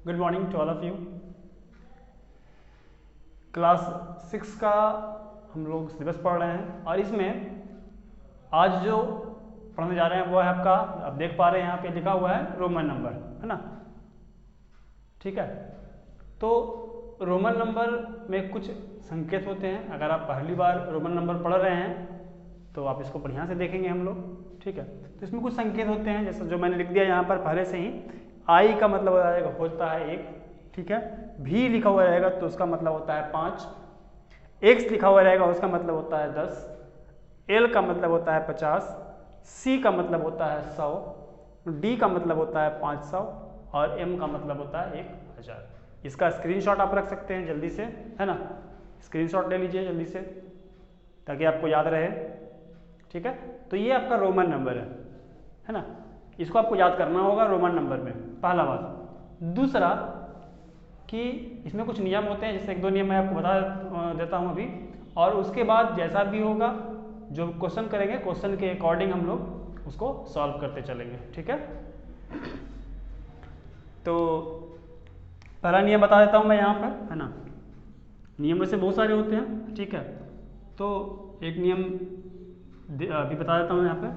Good morning to all of you. Class 6 का हम लोग सिलेबस पढ़ रहे हैं और इसमें आज जो पढ़ने जा रहे हैं वो है आपका, आप देख पा रहे हैं यहाँ पे लिखा हुआ है रोमन नंबर, है ना। ठीक है, तो रोमन नंबर में कुछ संकेत होते हैं। अगर आप पहली बार रोमन नंबर पढ़ रहे हैं तो आप इसको बढ़िया से देखेंगे हम लोग। ठीक है, तो इसमें कुछ संकेत होते हैं, जैसे जो मैंने लिख दिया यहाँ पर पहले से ही। आई का मतलब होता है 1, ठीक है। भी लिखा हुआ रहेगा तो उसका मतलब होता है 5। एक्स लिखा हुआ रहेगा उसका मतलब होता है 10। एल का मतलब होता है 50। सी का मतलब होता है 100। डी का मतलब होता है 500 और एम का मतलब होता है 1000। इसका स्क्रीनशॉट आप रख सकते हैं जल्दी से, है ना। स्क्रीनशॉट ले लीजिए जल्दी से ताकि आपको याद रहे। ठीक है, तो ये आपका रोमन नंबर है ना। इसको आपको याद करना होगा रोमन नंबर में, पहला बात। दूसरा कि इसमें कुछ नियम होते हैं, जैसे 1-2 नियम मैं आपको बता देता हूँ अभी, और उसके बाद जैसा भी होगा जो क्वेश्चन करेंगे क्वेश्चन के अकॉर्डिंग हम लोग उसको सॉल्व करते चलेंगे। ठीक है, तो पहला नियम बता देता हूँ मैं यहाँ पर, है ना। नियम वैसे बहुत सारे होते हैं, ठीक है, तो एक नियम अभी बता देता हूँ यहाँ पे।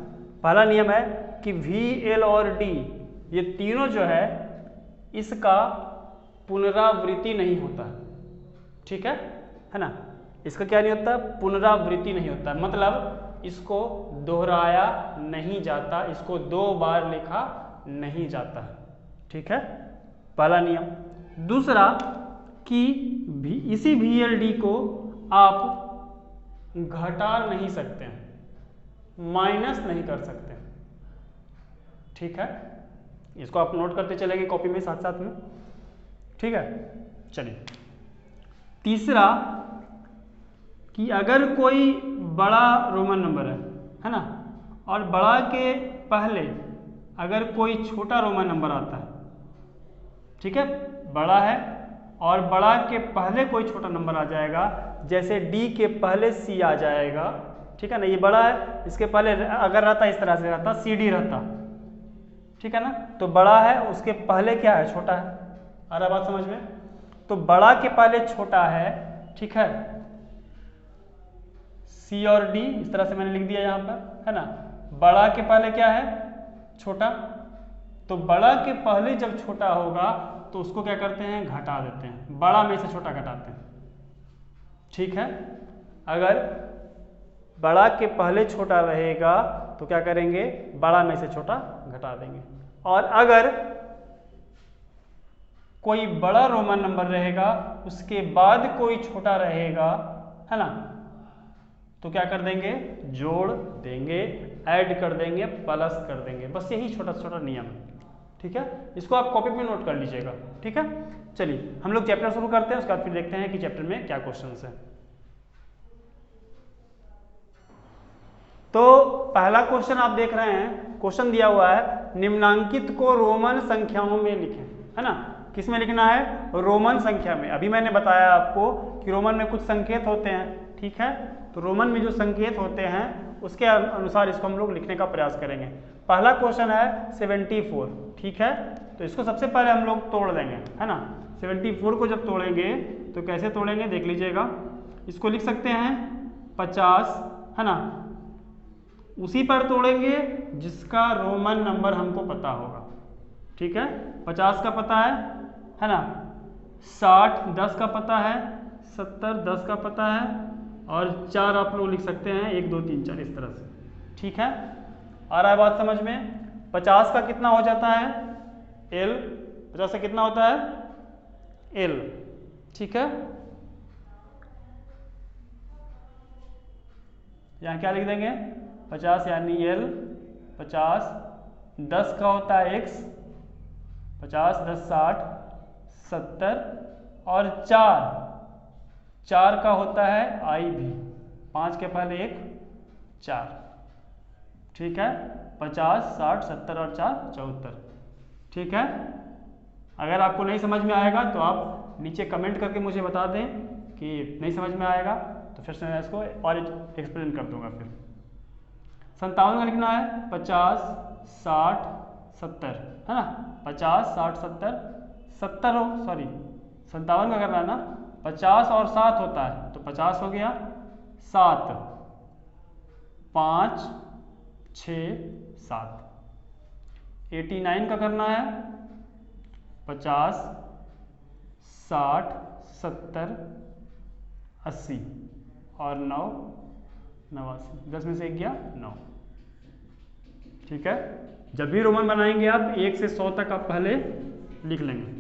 पहला नियम है कि वी, एल और डी ये तीनों जो है इसका पुनरावृत्ति नहीं होता। ठीक है ना। इसका क्या नहीं होता? पुनरावृत्ति नहीं होता, मतलब इसको दोहराया नहीं जाता, इसको 2 बार लिखा नहीं जाता। ठीक है, पहला नियम। दूसरा कि इसी VLD को आप घटा नहीं सकते हैं, माइनस नहीं कर सकते। ठीक है, इसको आप नोट करते चलेंगे कॉपी में साथ साथ में। ठीक है, चलिए। तीसरा कि अगर कोई बड़ा रोमन नंबर है ना, और बड़ा के पहले अगर कोई छोटा रोमन नंबर आता है, ठीक है, बड़ा है और बड़ा के पहले कोई छोटा नंबर आ जाएगा, जैसे डी के पहले सी आ जाएगा। ठीक है ना, ये बड़ा है, इसके पहले अगर रहता इस तरह से रहता CD रहता, ठीक है ना, तो बड़ा है उसके पहले क्या है? छोटा है। आ रहा बात समझ में? तो बड़ा के पहले छोटा है, ठीक है, C और D इस तरह से मैंने लिख दिया यहाँ पर, है ना। बड़ा के पहले क्या है? छोटा। तो बड़ा के पहले जब छोटा होगा तो उसको क्या करते हैं? घटा देते हैं, बड़ा में से छोटा घटाते हैं। ठीक है, अगर बड़ा के पहले छोटा रहेगा तो क्या करेंगे? बड़ा में से छोटा घटा देंगे। और अगर कोई बड़ा रोमन नंबर रहेगा उसके बाद कोई छोटा रहेगा, है ना, तो क्या कर देंगे? जोड़ देंगे, ऐड कर देंगे, प्लस कर देंगे। बस यही छोटा छोटा नियम है। ठीक है, इसको आप कॉपी में नोट कर लीजिएगा। ठीक है, चलिए हम लोग चैप्टर शुरू करते हैं, उसके बाद फिर देखते हैं कि चैप्टर में क्या क्वेश्चंस हैं। तो पहला क्वेश्चन आप देख रहे हैं, क्वेश्चन दिया हुआ है निम्नांकित को रोमन संख्याओं में लिखें, है ना। किस में लिखना है? रोमन संख्या में। अभी मैंने बताया आपको कि रोमन में कुछ संकेत होते हैं, ठीक है, तो रोमन में जो संकेत होते हैं उसके अनुसार इसको हम लोग लिखने का प्रयास करेंगे। पहला क्वेश्चन है 74, ठीक है, तो इसको सबसे पहले हम लोग तोड़ देंगे, है ना। 74 को जब तोड़ेंगे तो कैसे तोड़ेंगे देख लीजिएगा। इसको लिख सकते हैं 50, है ना, उसी पर तोड़ेंगे जिसका रोमन नंबर हमको पता होगा। ठीक है, 50 का पता है ना, 60 10 का पता है, 70 10 का पता है, और 4 आप लोग लिख सकते हैं 1 2 3 4 इस तरह से। ठीक है, आ रहा है बात समझ में? 50 का कितना हो जाता है? L। 50 का कितना होता है? L। ठीक है, यहाँ क्या लिख देंगे? 50 यानी L। 50 10 का होता है X। 50 10 60 70, और 4 का होता है I भी। 5 के पहले 1 4। ठीक है, 50 60 70 और 4 74। ठीक है, अगर आपको नहीं समझ में आएगा तो आप नीचे कमेंट करके मुझे बता दें कि नहीं समझ में आएगा, तो फिर से मैं इसको और एक्सप्लेन कर दूंगा। फिर 57 का लिखना है 50 60 70, है ना, 50 60 70 70 हो, सॉरी 57 का करना है ना, 50 और 7 होता है तो 50 हो गया, 7 5 6 7। 89 का करना है, 50 60 70 80 और 9 89, 10 में से 1 गया 9। ठीक है, जब भी रोमन बनाएंगे आप 1 से 100 तक आप पहले लिख लेंगे,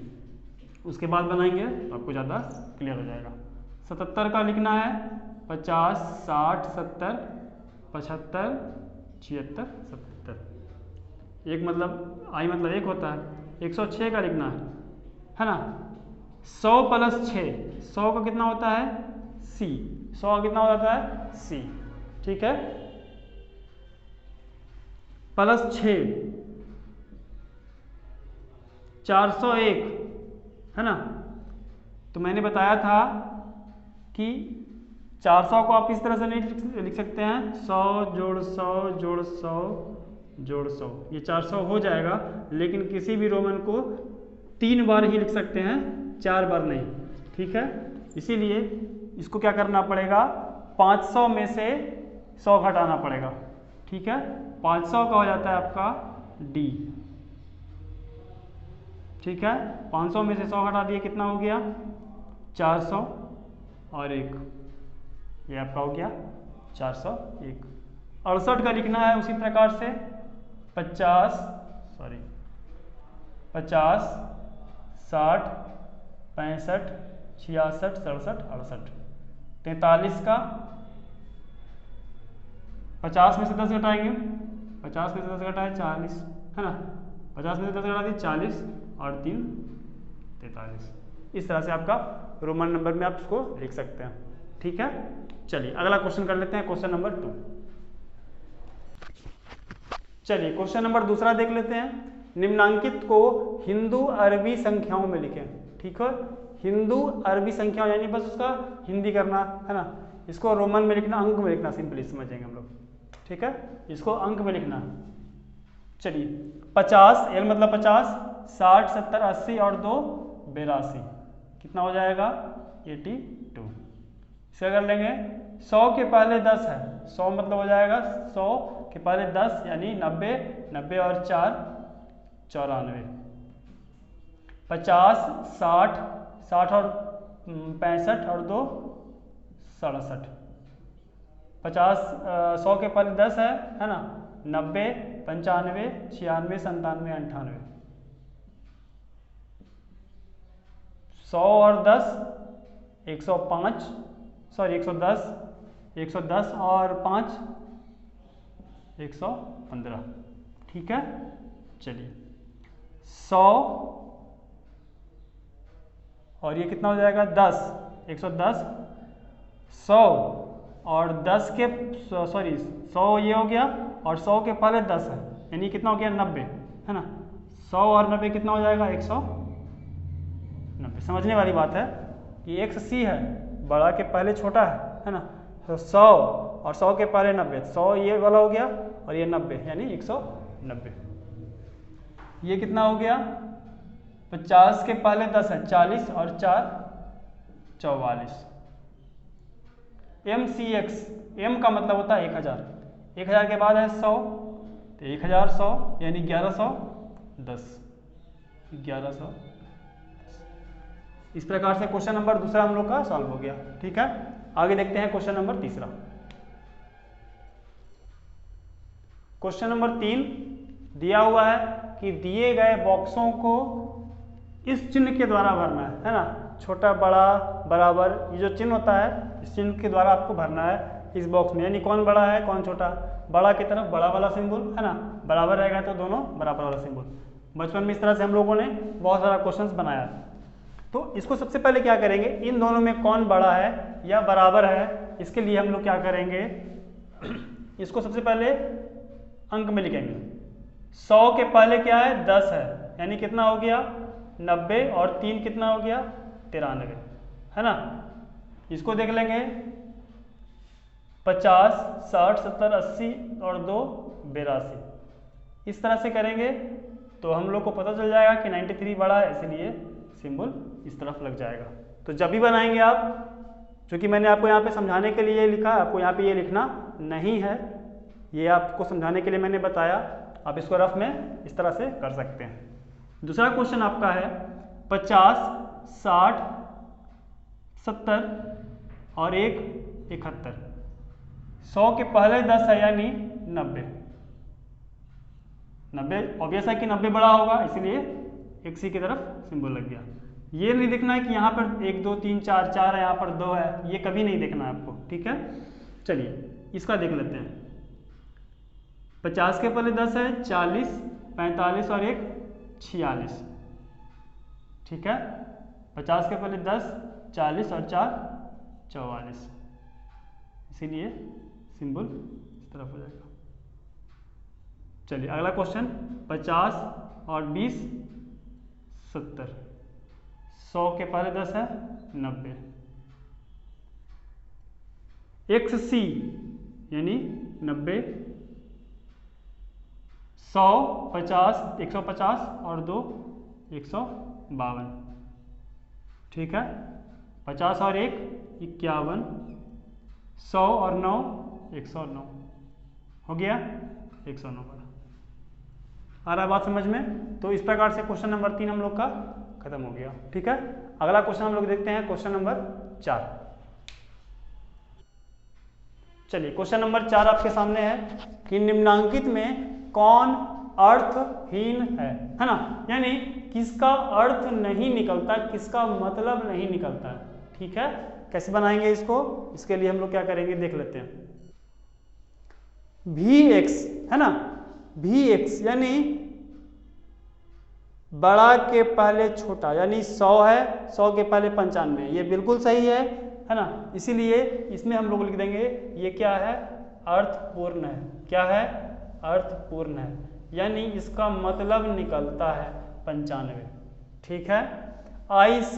उसके बाद बनाएंगे तो आपको ज़्यादा क्लियर हो जाएगा। 77 का लिखना है, 50 60 70 75 76 77। एक मतलब आई मतलब 1 होता है। 106 का लिखना है ना। 100 प्लस 6, 100 का कितना होता है C, 100 का कितना होता है C। ठीक है, प्लस 6 401 है ना। तो मैंने बताया था कि 400 को आप इस तरह से नहीं लिख सकते हैं, 100 जोड़ 100 जोड़ 100 जोड़ 100, ये 400 हो जाएगा, लेकिन किसी भी रोमन को 3 बार ही लिख सकते हैं, 4 बार नहीं। ठीक है, इसीलिए इसको क्या करना पड़ेगा, 500 में से 100 घटाना पड़ेगा। ठीक है, 500 का हो जाता है आपका D। ठीक है, 500 में से 100 घटा दिए, कितना हो गया 400 और 1, ये आपका हो गया 401। 68 का लिखना है उसी प्रकार से, 50 60 65 66 67 68। 43 का 50 में से 10 घटाएंगे, 50 में से 10 घटाए 40 है ना, 50 में से 10 घटा दिए 40 और 3 43। इस तरह से आपका रोमन नंबर में आप उसको लिख सकते हैं। ठीक है, चलिए अगला क्वेश्चन कर लेते हैं, क्वेश्चन नंबर 2। चलिए क्वेश्चन नंबर दूसरा देख लेते हैं। निम्नांकित को हिंदू अरबी संख्याओं में लिखें। ठीक है, हिंदू अरबी संख्याओं यानी बस उसका हिंदी करना है ना, इसको रोमन में लिखना, अंक में लिखना, सिंपली समझेंगे हम लोग। ठीक है, इसको अंक में लिखना। चलिए 50 एल मतलब 50, 60 70 80 और 2 82, कितना हो जाएगा 82। इसे कर लेंगे, 100 के पहले 10 है, 100 मतलब हो जाएगा 100 के पहले 10 यानी 90, 90 और 4 94, 50 60 60 और 65 और 2 67, 50 100 के पहले 10 है ना, 90 95 96 97 98, 100 और 10 105 सॉरी 110, 110 और 5 115। ठीक है, चलिए 100 और ये कितना हो जाएगा 10, 110 100 और 10 के सॉरी 100 ये हो गया और 100 के पहले 10 है यानी कितना हो गया 90 है ना। 100 और 90 कितना हो जाएगा 190। समझने वाली बात है कि एक सी है, बड़ा के पहले छोटा है ना, तो 100 और 100 के पहले 90, 100 ये वाला हो गया और ये 90 यानी 190। ये कितना हो गया 50 के पहले 10 है 40 और 4 44। MCX, M का मतलब होता है 1000, 1000 के बाद है 100 तो 1100 यानी 1110, 1100। इस प्रकार से क्वेश्चन नंबर दूसरा हम लोग का सॉल्व हो गया। ठीक है, आगे देखते हैं क्वेश्चन नंबर तीसरा। क्वेश्चन नंबर 3 दिया हुआ है कि दिए गए बॉक्सों को इस चिन्ह के द्वारा भरना है ना, छोटा बड़ा बराबर, ये जो चिन्ह होता है इस चिन्ह के द्वारा आपको भरना है इस बॉक्स में, यानी कौन बड़ा है कौन छोटा। बड़ा की तरफ बड़ा वाला सिंबल है ना, बराबर रहेगा तो दोनों बराबर वाला सिंबल। बचपन में इस तरह से हम लोगों ने बहुत सारा क्वेश्चंस बनाया। तो इसको सबसे पहले क्या करेंगे, इन दोनों में कौन बड़ा है या बराबर है, इसके लिए हम लोग क्या करेंगे, इसको सबसे पहले अंक में लिखेंगे। 100 के पहले क्या है 10 है यानी कितना हो गया 90 और 3 कितना हो गया 93 है ना। इसको देख लेंगे 50 60 70 80 और 2 82। इस तरह से करेंगे तो हम लोग को पता चल जाएगा कि 93 बड़ा है, इसलिए सिंबल इस तरफ लग जाएगा। तो जब भी बनाएंगे आप, चूँकि मैंने आपको यहाँ पे समझाने के लिए लिखा, आपको यहाँ पे ये लिखना नहीं है, ये आपको समझाने के लिए मैंने बताया। आप इसको रफ में इस तरह से कर सकते हैं। दूसरा क्वेश्चन आपका है 50, 60, 70 और 1 71। 100 के पहले 10 है यानी 90। 90 ऑब्वियस है कि 90 बड़ा होगा, इसलिए एक सी की तरफ सिंबल लग गया। ये नहीं देखना है कि यहाँ पर 1 2 3 4 4 है, यहाँ पर 2 है, ये कभी नहीं देखना है आपको, ठीक है। चलिए इसका देख लेते हैं। 50 के पहले 10 है, 40, 45 और 1 46, ठीक है। 50 के पहले 10, 40 और 4 44, इसीलिए सिंबल इस तरफ हो जाएगा। चलिए अगला क्वेश्चन 50 और 20 70। 100 के पहले 10 है 90। XC यानी 90, 100, 50, 150 और 2 152, ठीक है। 50 और 1 51, 100 और 9 109 हो गया, 109 बड़ा। आ रहा है बात समझ में? तो इस प्रकार से क्वेश्चन नंबर 3 हम लोग का खत्म हो गया, ठीक है। अगला क्वेश्चन हम लोग देखते हैं, क्वेश्चन नंबर 4। चलिए क्वेश्चन नंबर 4 आपके सामने है कि निम्नांकित में कौन अर्थहीन है ना, यानी किसका अर्थ नहीं निकलता, किसका मतलब नहीं निकलता है, ठीक है। कैसे बनाएंगे इसको, इसके लिए हम लोग क्या करेंगे देख लेते हैं। Vx है ना, Vx यानी बड़ा के पहले छोटा, यानी 100 है, 100 के पहले 95, ये बिल्कुल सही है ना। इसीलिए इसमें हम लोग लिख देंगे ये क्या है, अर्थपूर्ण है। क्या है, अर्थपूर्ण है, यानी इसका मतलब निकलता है 95, ठीक है। IC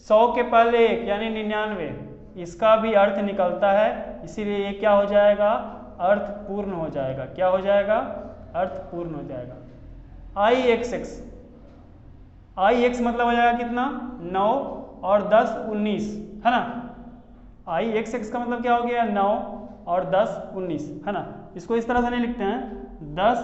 100 के पहले 1 यानी 99, इसका भी अर्थ निकलता है, इसीलिए ये क्या हो जाएगा, अर्थपूर्ण हो जाएगा। क्या हो जाएगा, अर्थपूर्ण हो जाएगा। IX मतलब हो जाएगा कितना, 9 और 10 19, है ना। IXX का मतलब क्या हो गया, 9 और 10 19, है ना। इसको इस तरह से नहीं लिखते हैं, 10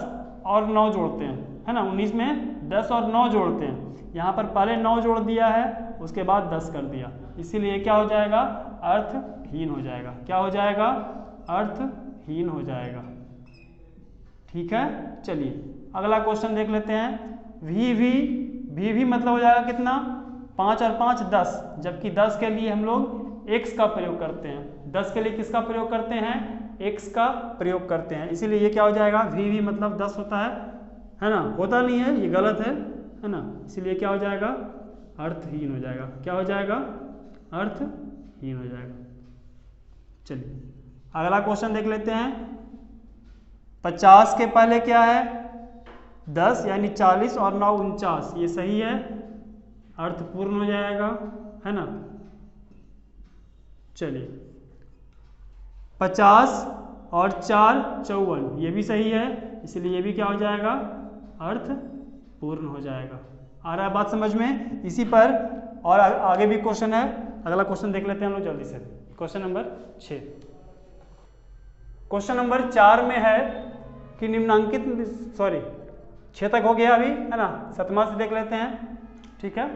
और 9 जोड़ते हैं, है ना। 19 में 10 और 9 जोड़ते हैं, यहाँ पर पहले 9 जोड़ दिया है, उसके बाद 10 कर दिया, इसीलिए क्या हो जाएगा, अर्थहीन हो जाएगा। क्या हो जाएगा, अर्थहीन हो जाएगा, ठीक है। चलिए अगला क्वेश्चन देख लेते हैं। VV मतलब हो जाएगा कितना, 5 और 5 10, जबकि 10 के लिए हम लोग x का प्रयोग करते हैं। 10 के लिए किसका प्रयोग करते हैं, x का प्रयोग करते हैं, इसीलिए ये क्या हो जाएगा, VV मतलब 10 होता है ना। होता नहीं है, ये गलत है ना, इसीलिए क्या हो जाएगा, अर्थहीन हो जाएगा। क्या हो जाएगा, अर्थहीन हो जाएगा। चलिए अगला क्वेश्चन देख लेते हैं। 50 के पहले क्या है, 10 यानी 40 और 9 49, ये सही है, अर्थपूर्ण हो जाएगा, है ना। चलिए 50 और 4 54, ये भी सही है, इसलिए ये भी क्या हो जाएगा, अर्थपूर्ण हो जाएगा। आ रहा है बात समझ में? इसी पर और आगे भी क्वेश्चन है, अगला क्वेश्चन देख लेते हैं हम लोग जल्दी से। Question number 6। क्वेश्चन नंबर 4 में है कि निम्नांकित, 6 तक हो गया अभी, है ना। 7वां से देख लेते हैं, ठीक है।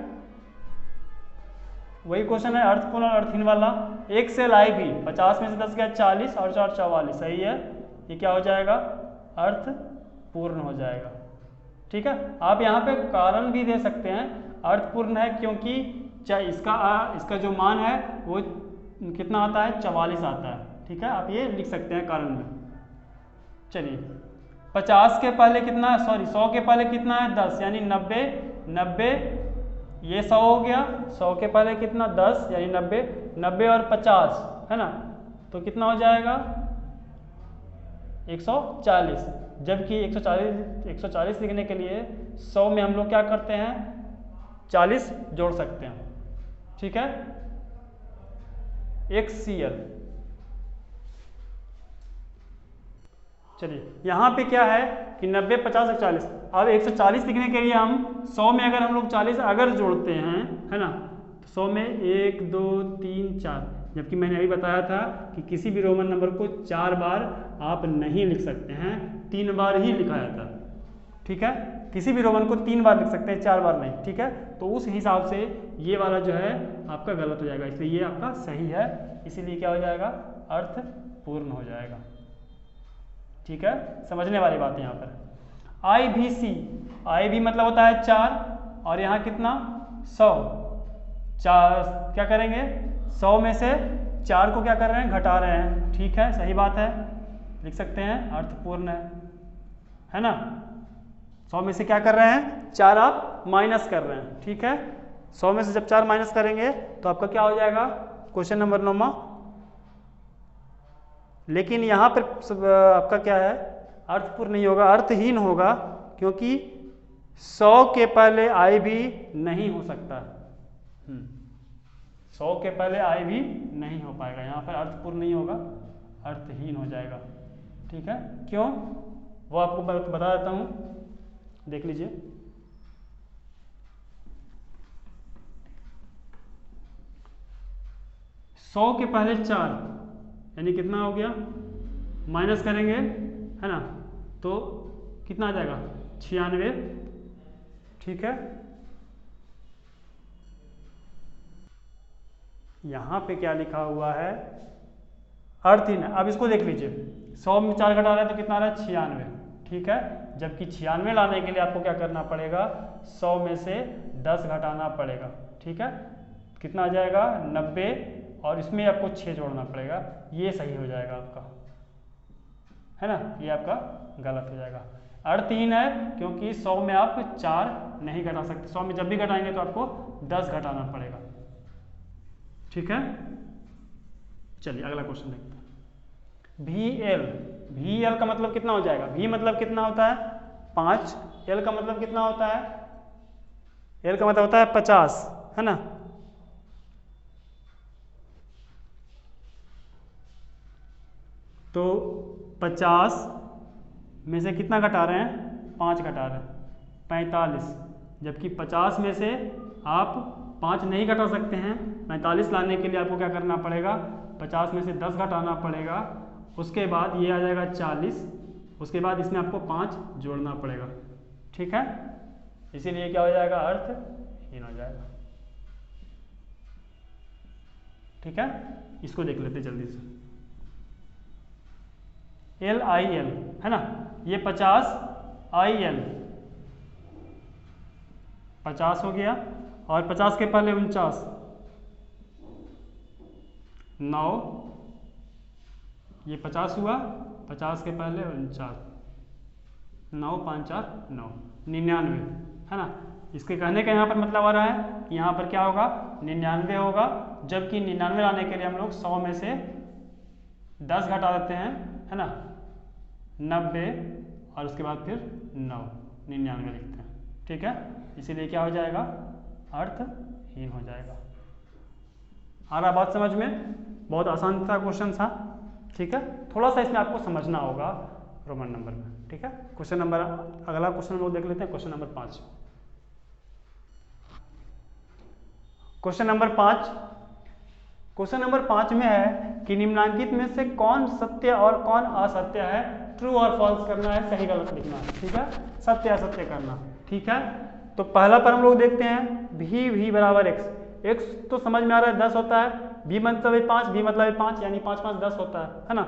वही क्वेश्चन है, अर्थपूर्ण और अर्थहीन वाला। 1 से लाई भी, 50 में से 10 गया 40 और 4 44, सही है, ये क्या हो जाएगा, अर्थपूर्ण हो जाएगा, ठीक है। आप यहाँ पे कारण भी दे सकते हैं, अर्थपूर्ण है क्योंकि इसका जो मान है वो कितना आता है, 44 आता है, ठीक है। आप ये लिख सकते हैं कारण में। चलिए 50 के पहले कितना, 100 के पहले कितना है, 10 यानी 90, ये 100 हो गया। 100 के पहले कितना, 10 यानी 90 और 50, है ना, तो कितना हो जाएगा, 140। जबकि 140 लिखने के लिए 100 में हम लोग क्या करते हैं, 40 जोड़ सकते हैं, ठीक है। XCL। चलिए यहाँ पे क्या है कि 90, 50, 140। अब 140 लिखने के लिए हम 100 में अगर हम लोग 40 अगर जोड़ते हैं, है ना, तो 100 में 1, 2, 3, 4, जबकि मैंने अभी बताया था कि किसी भी रोमन नंबर को 4 बार आप नहीं लिख सकते हैं, 3 बार ही लिखा जाता है। ठीक है, किसी भी रोमन को 3 बार लिख सकते हैं, 4 बार नहीं। ठीक है, तो उस हिसाब से ये वाला जो है आपका गलत हो जाएगा, इसलिए ये आपका सही है, इसीलिए क्या हो जाएगा, अर्थ पूर्ण हो जाएगा। ठीक है, समझने वाली बात है यहाँ पर। IVC, IV मतलब होता है 4 और यहाँ कितना 100, 4 क्या करेंगे, 100 में से 4 को क्या कर रहे हैं, घटा रहे हैं। ठीक है, सही बात है, लिख सकते हैं अर्थपूर्ण है ना। 100 में से क्या कर रहे हैं, 4 आप माइनस कर रहे हैं। ठीक है, 100 में से जब 4 माइनस करेंगे तो आपका क्या हो जाएगा, क्वेश्चन नंबर 9। लेकिन यहाँ पर आपका क्या है, अर्थपूर्ण नहीं होगा, अर्थहीन होगा, क्योंकि 100 के पहले आई भी नहीं हो सकता। 100 के पहले आई भी नहीं हो पाएगा, यहाँ पर अर्थपूर्ण नहीं होगा, अर्थहीन हो जाएगा। ठीक है, क्यों, वो आपको बता देता हूँ, देख लीजिए। सौ के पहले 4 यानी कितना हो गया, माइनस करेंगे, है ना, तो कितना आ जाएगा, 96। ठीक है, यहाँ पे क्या लिखा हुआ है, अर्थहीन है। अब इसको देख लीजिए, 100 में 4 घटा रहे हैं तो कितना आ रहा है, 96। ठीक है, जबकि 96 लाने के लिए आपको क्या करना पड़ेगा, 100 में से 10 घटाना पड़ेगा। ठीक है, कितना आ जाएगा, 90, और इसमें आपको 6 जोड़ना पड़ेगा, ये सही हो जाएगा आपका, है ना, ये आपका गलत हो जाएगा। अर्थहीन है क्योंकि 100 में आप 4 नहीं घटा सकते, 100 में जब भी घटाएंगे तो आपको 10 घटाना पड़ेगा। ठीक है, चलिए अगला क्वेश्चन देखते हैं। VL, VL का मतलब कितना हो जाएगा, V मतलब कितना होता है 5, L का मतलब कितना होता है, L का मतलब होता है 50, है ना। तो 50 में से कितना घटा रहे हैं, 5 घटा रहे हैं, 45, जबकि 50 में से आप 5 नहीं घटा सकते हैं, 45 लाने के लिए आपको क्या करना पड़ेगा, 50 में से 10 घटाना पड़ेगा, उसके बाद ये आ जाएगा 40, उसके बाद इसमें आपको 5 जोड़ना पड़ेगा। ठीक है, इसीलिए क्या हो जाएगा, अर्थहीन हो जाएगा। ठीक है, इसको देख लेते जल्दी से। LIL, है ना, ये 50 IL 50 हो गया, और 50 के पहले 49, 9, ये 50 हुआ, 50 के पहले 49, 9, 5, 4, 9, 99, है ना। इसके कहने का यहाँ पर मतलब आ रहा है कि यहाँ पर क्या होगा, 99 होगा, जबकि 99 लाने के लिए हम लोग 100 में से 10 घटा देते हैं, है ना, 90, और उसके बाद फिर 9, 99 लिखते हैं। ठीक है, इसीलिए क्या हो जाएगा, अर्थहीन हो जाएगा। आ रहा बात समझ में, बहुत आसान था क्वेश्चन था। ठीक है, थोड़ा सा इसमें आपको समझना होगा रोमन नंबर में। ठीक है, क्वेश्चन नंबर, अगला क्वेश्चन हम लोग देख लेते हैं, question number 5। Question number 5, question number 5 में है कि निम्नांकित में से कौन सत्य और कौन असत्य है, ट्रू और फॉल्स करना है, सही गलत लिखना है। ठीक है, सत्य असत्य करना। ठीक है, तो पहला पर हम लोग देखते हैं, v बराबर x, x तो समझ में आ रहा है 10 होता है, v मतलब है 5, v मतलब है 5, यानी 5, 5, 10 होता है ना।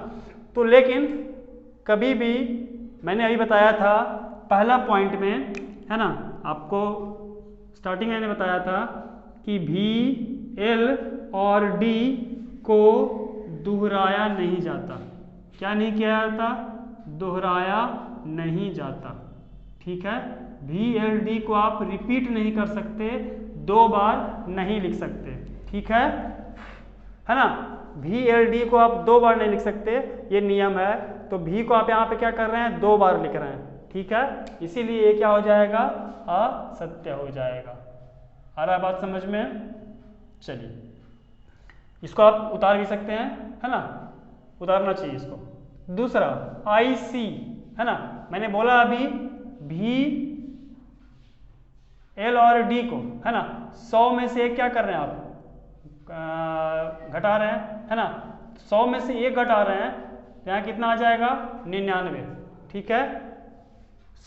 तो लेकिन कभी भी मैंने अभी बताया था पहला पॉइंट में, है ना, आपको स्टार्टिंग में मैंने बताया था कि v, l और d को दोहराया नहीं जाता। क्या नहीं किया जाता, दोहराया नहीं जाता। ठीक है, VLD को आप रिपीट नहीं कर सकते, 2 बार नहीं लिख सकते। ठीक है ना, VLD को आप 2 बार नहीं लिख सकते, ये नियम है। तो V को आप यहाँ पे क्या कर रहे हैं, 2 बार लिख रहे हैं। ठीक है, इसीलिए ये क्या हो जाएगा, असत्य हो जाएगा। आ रहा है बात समझ में, चलिए इसको आप उतार भी सकते हैं, है ना, उतारना चाहिए इसको। दूसरा IC, है ना। मैंने बोला अभी भी एल और डी को, है ना, 100 में से एक क्या कर रहे हैं आप, घटा रहे हैं, है ना। 100 में से एक घटा रहे हैं तो यहाँ कितना आ जाएगा 99, ठीक है।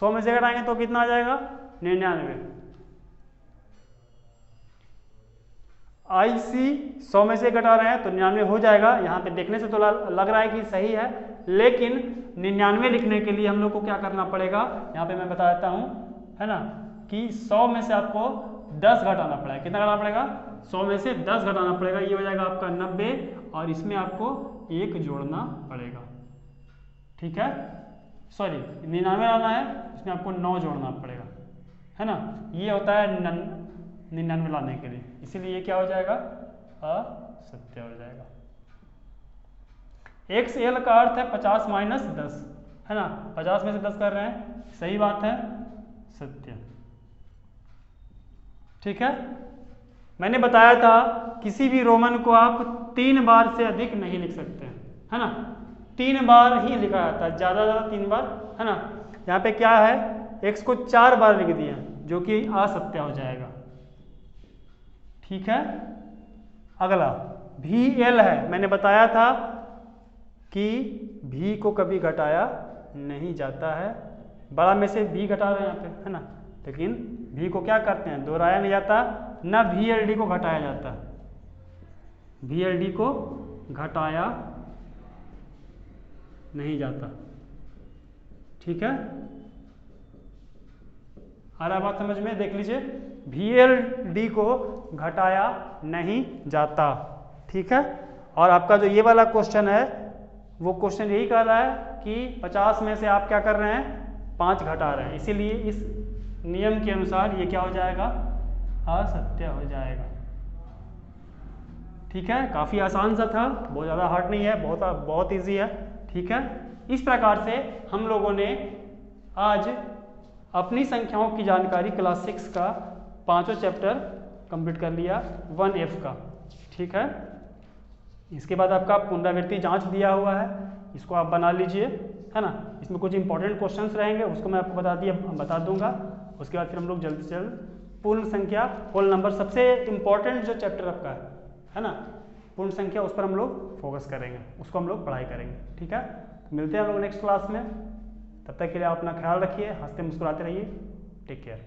100 में से घटाएंगे तो कितना आ जाएगा 99। IC 100 में से घटा रहे हैं तो 99 हो जाएगा। यहाँ पे देखने से तो लग रहा है कि सही है, लेकिन 99 लिखने के लिए हम लोग को क्या करना पड़ेगा, यहाँ पे मैं बता देता हूँ, है ना, कि 100 में से आपको 10 घटाना पड़ेगा। कितना घटाना पड़ेगा, 100 में से 10 घटाना पड़ेगा, ये हो जाएगा आपका 90, और इसमें आपको 1 जोड़ना पड़ेगा, ठीक है। सॉरी 99 लाना है, इसमें आपको 9 जोड़ना पड़ेगा, है ना। ये होता है 99 लाने के लिए, इसीलिए ये क्या हो जाएगा, असत्य हो जाएगा। XL का अर्थ है 50 माइनस 10, है ना, 50 में से 10 कर रहे हैं, सही बात है, सत्य, ठीक है। मैंने बताया था किसी भी रोमन को आप 3 बार से अधिक नहीं लिख सकते हैं, है ना, 3 बार ही लिखा जाता है, ज़्यादा 3 बार, है ना। यहाँ पे क्या है, x को 4 बार लिख दिया, जो कि असत्य हो जाएगा, ठीक है। अगला VL है, मैंने बताया था कि V को कभी घटाया नहीं जाता है, बड़ा में से V घटा रहे हैं यहाँ पे, है ना, लेकिन V को क्या करते हैं, दोहराया नहीं जाता, ना VLD को घटाया जाता, VLD को घटाया नहीं जाता, ठीक है। आ रहा बात समझ में, देख लीजिए, VLD को घटाया नहीं जाता, ठीक है। और आपका जो ये वाला क्वेश्चन है, वो क्वेश्चन यही कर रहा है कि 50 में से आप क्या कर रहे हैं, 5 घटा रहे हैं, इसीलिए इस नियम के अनुसार ये क्या हो जाएगा, असत्य हो जाएगा, ठीक है। काफ़ी आसान सा था, बहुत ज़्यादा हार्ड नहीं है, बहुत ईजी है, ठीक है। इस प्रकार से हम लोगों ने आज अपनी संख्याओं की जानकारी क्लास 6 का 5वां चैप्टर कंप्लीट कर लिया, 1F का, ठीक है। इसके बाद आपका पुनरावृत्ति जांच दिया हुआ है, इसको आप बना लीजिए, है ना। इसमें कुछ इंपॉर्टेंट क्वेश्चंस रहेंगे, उसको मैं आपको बता दूंगा। उसके बाद फिर हम लोग जल्द से जल्द पूर्ण संख्या, होल नंबर, सबसे इंपॉर्टेंट जो चैप्टर आपका है ना, पूर्ण संख्या, उस पर हम लोग फोकस करेंगे, उसको हम लोग पढ़ाई करेंगे, ठीक है। तो मिलते हैं हम लोग नेक्स्ट क्लास में, तब तक के लिए आप अपना ख्याल रखिए, हंसते मुस्कुराते रहिए, टेक केयर।